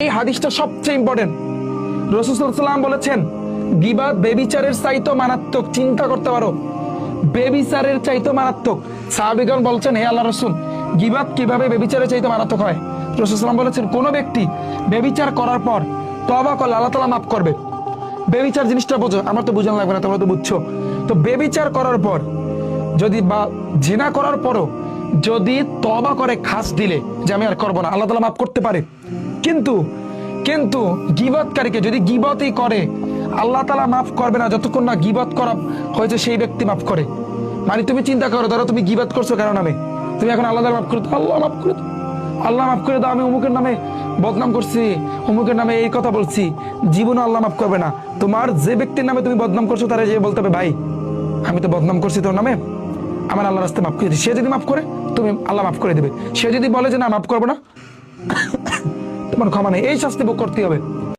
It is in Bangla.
এই হাদিসটা সবচেয়ে ইম্পর্টেন্ট। রাসূল সাল্লাল্লাহু আলাইহি ওয়াসাল্লাম বলেছেন গীবত বেবিচারের চাইতে মারাত্মক। চিন্তা করতে পারো, বেবিচারের চাইতে মারাত্মক। সাহাবীগণ বলছেন, হে আল্লাহর রাসূল, গীবত কিভাবে বেবিচারের চাইতে মারাত্মক হয়? রাসূল সাল্লাল্লাহু আলাইহি ওয়াসাল্লাম বলেছেন, কোন ব্যক্তি বেবিচার করার পর তওবা করলে আল্লাহ তাআলা মাফ করবে। বেবিচার জিনিসটা বোঝো, আমার তো বুঝানো লাগবে না, তোমরা তো বুঝছো। তো বেবিচার করার পর যদি বা জিনা করার পরও যদি তওবা করে খাস দিলে যে আমি আর করবো না, আল্লাহ তাআলা মাফ করতে পারে। কিন্তু কিন্তু গীবতকারীকে যদি গীবতই করে, আল্লাহ তাআলা মাফ করবে না যতক্ষণ না গীবত করা হয়েছে সেই ব্যক্তি মাফ করে। মানে তুমি চিন্তা করো, ধরো তুমি গীবত করছো কারো নামে, তুমি এখন আল্লাহ মাফ করে দাও, আল্লাহ মাফ করে দাও, আল্লাহ মাফ করে দাও, আমি অমুকের নামে বদনাম করছি, অমুকের নামে এই কথা বলছি, জীবনে আল্লাহ মাফ করবে না। তোমার যে ব্যক্তির নামে তুমি বদনাম করছো তারা যে বলতে হবে, ভাই আমি তো বদনাম করছি তোর নামে, আমার আল্লাহ রাস্তায় মাফ করে দিই। সে যদি মাফ করে, তুমি আল্লাহ মাফ করে দেবে। সে যদি বলে যে না মাফ করবো না, তোমার ক্ষমা নেই, এই শাস্তি ভোগ করতে হবে।